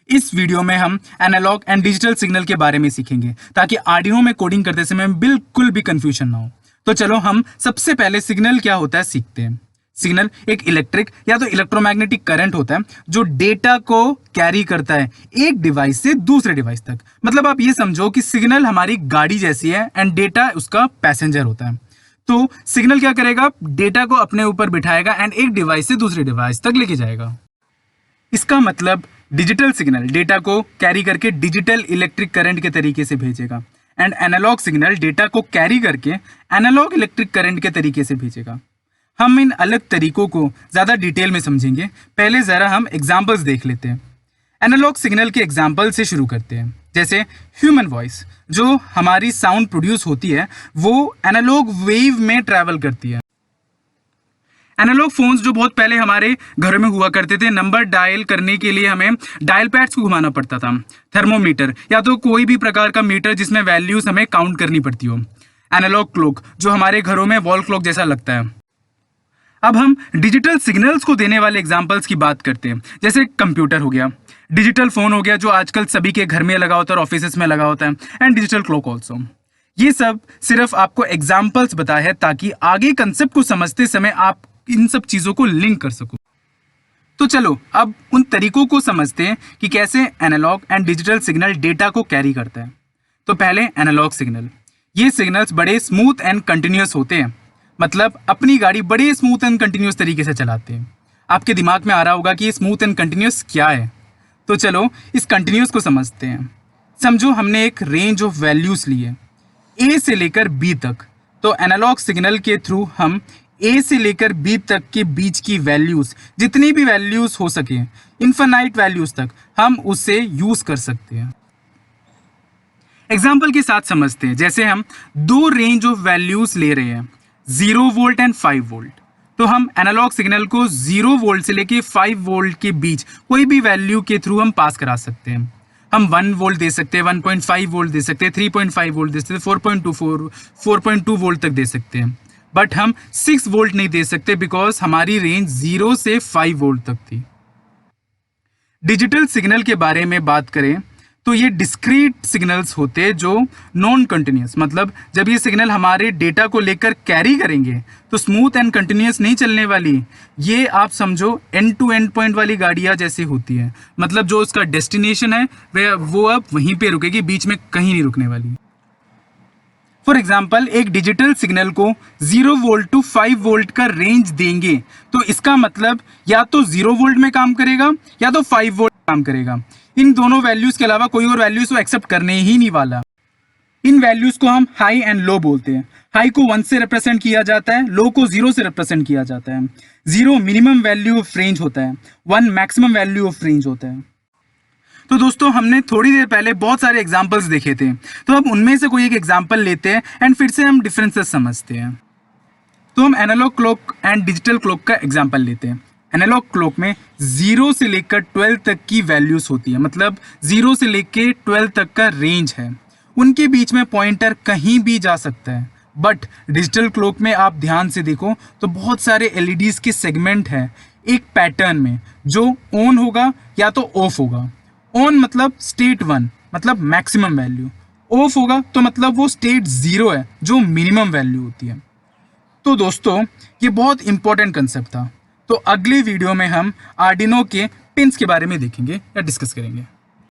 इस वीडियो में हम एनालॉग एंड डिजिटल सिग्नल के बारे में सीखेंगे ताकि आर्डिनो में कोडिंग करते समय बिल्कुल भी कंफ्यूजन ना हो। तो चलो हम सबसे पहले सिग्नल क्या होता है सीखते हैं। सिग्नल एक इलेक्ट्रिक या तो इलेक्ट्रोमैग्नेटिक करंट होता है जो डेटा को कैरी करता है एक डिवाइस से दूसरे डिवाइस तक। मतलब आप ये समझो कि सिग्नल हमारी गाड़ी जैसी है एंड डेटा उसका पैसेंजर होता है। तो सिग्नल क्या करेगा, डेटा को अपने ऊपर बिठाएगा एंड एक डिवाइस से दूसरे डिवाइस तक लेके जाएगा। इसका मतलब डिजिटल सिग्नल डेटा को कैरी करके डिजिटल इलेक्ट्रिक करंट के तरीके से भेजेगा एंड एनालॉग सिग्नल डेटा को कैरी करके एनालॉग इलेक्ट्रिक करंट के तरीके से भेजेगा। हम इन अलग तरीकों को ज़्यादा डिटेल में समझेंगे। पहले ज़रा हम एग्जाम्पल्स देख लेते हैं। एनालॉग सिग्नल के एग्जाम्पल से शुरू करते हैं। जैसे ह्यूमन वॉइस, जो हमारी साउंड प्रोड्यूस होती है वो एनालॉग वेव में ट्रैवल करती है। एनालॉग फोन्स जो बहुत पहले हमारे घर में हुआ करते थे, नंबर डायल करने के लिए हमें डायल पैड्स को घुमाना पड़ता था। थर्मोमीटर या तो कोई भी प्रकार का मीटर जिसमें वैल्यूज हमें काउंट करनी पड़ती हो। एनालॉग क्लॉक जो हमारे घरों में वॉल क्लॉक जैसा लगता है। अब हम डिजिटल सिग्नल्स को देने वाले एग्जाम्पल्स की बात करते हैं। जैसे कंप्यूटर हो गया, डिजिटल फोन हो गया जो आजकल सभी के घर में लगा होता है और ऑफिसेस में लगा होता है, एंड डिजिटल क्लॉक ऑल्सो। ये सब सिर्फ आपको एग्जाम्पल्स बताया है ताकि आगे कंसेप्ट को समझते समय आप इन सब चीजों को लिंक कर सको। तो चलो अब उन तरीकों को समझते हैं कि कैसे analogue and digital signal data को कैरी करता है। तो पहले एनालॉग सिग्नल, ये सिग्नल्स बड़े स्मूथ एंड कंटिन्यूस होते हैं। मतलब अपनी गाड़ी बड़े स्मूथ एंड कंटिन्यूस तरीके से चलाते हैं। आपके दिमाग में आ रहा होगा कि ये स्मूथ एंड कंटिन्यूस क्या है। तो चलो इस कंटिन्यूस को समझते हैं। समझो हमने एक रेंज ऑफ वैल्यूज ली है ए से लेकर बी तक। तो एनालॉग सिग्नल के थ्रू हम ए से लेकर बी तक के बीच की वैल्यूज, जितनी भी वैल्यूज हो सके, इनफाइनाइट वैल्यूज तक हम उससे यूज कर सकते हैं। एग्जाम्पल के साथ समझते हैं। जैसे हम दो रेंज ऑफ वैल्यूज ले रहे हैं, 0 वोल्ट एंड 5 वोल्ट। तो हम एनालॉग सिग्नल को 0 वोल्ट से लेके 5 वोल्ट के बीच कोई भी वैल्यू के थ्रू हम पास करा सकते हैं। हम 1 वोल्ट दे सकते हैं, 1.5 वोल्ट दे सकते हैं, 3.5 वोल्ट दे सकते हैं, 4.2 वोल्ट तक दे सकते हैं। बट हम 6 वोल्ट नहीं दे सकते बिकॉज हमारी रेंज 0 से 5 वोल्ट तक थी। डिजिटल सिग्नल के बारे में बात करें तो ये डिस्क्रीट सिग्नल्स होते हैं जो नॉन कंटिन्यूस। मतलब जब ये सिग्नल हमारे डेटा को लेकर कैरी करेंगे तो स्मूथ एंड कंटिन्यूस नहीं चलने वाली। ये आप समझो एंड टू एंड पॉइंट वाली गाड़ियाँ जैसे होती है। मतलब जो उसका डेस्टिनेशन है वो अब वहीं पे रुकेगी, बीच में कहीं नहीं रुकने वाली। फॉर एग्जाम्पल एक डिजिटल सिग्नल को 0 वोल्ट टू 5 वोल्ट का रेंज देंगे तो इसका मतलब या तो 0 वोल्ट में काम करेगा या तो 5 वोल्ट काम करेगा। इन दोनों वैल्यूज के अलावा कोई और वैल्यूज को एक्सेप्ट करने ही नहीं वाला। इन वैल्यूज को हम हाई एंड लो बोलते हैं। हाई को 1 से रिप्रेजेंट किया जाता है, लो को 0 से रिप्रेजेंट किया जाता है। 0 मिनिमम वैल्यू ऑफ रेंज होता है, 1 मैक्सिमम वैल्यू ऑफ रेंज होता है। तो दोस्तों हमने थोड़ी देर पहले बहुत सारे एग्जाम्पल्स देखे थे, तो अब उनमें से कोई एक एग्जाम्पल लेते हैं एंड फिर से हम डिफरेंसेस समझते हैं। तो हम analogue clock and digital clock का एग्जाम्पल लेते हैं। एनालॉग क्लॉक में 0 से लेकर 12 तक की वैल्यूज होती है। मतलब 0 से लेकर 12 तक का रेंज है। उनके बीच में पॉइंटर कहीं भी जा सकता है। बट डिजिटल क्लॉक में आप ध्यान से देखो तो बहुत सारे एलईडीज के सेगमेंट हैं एक पैटर्न में, जो ऑन होगा या तो ऑफ होगा। ऑन मतलब स्टेट 1 मतलब मैक्सिमम वैल्यू, ऑफ होगा तो मतलब वो स्टेट 0 है जो मिनिमम वैल्यू होती है। तो दोस्तों ये बहुत इंपॉर्टेंट कंसेप्ट था। तो अगले वीडियो में हम आर्डिनो के पिन्स के बारे में देखेंगे या डिस्कस करेंगे।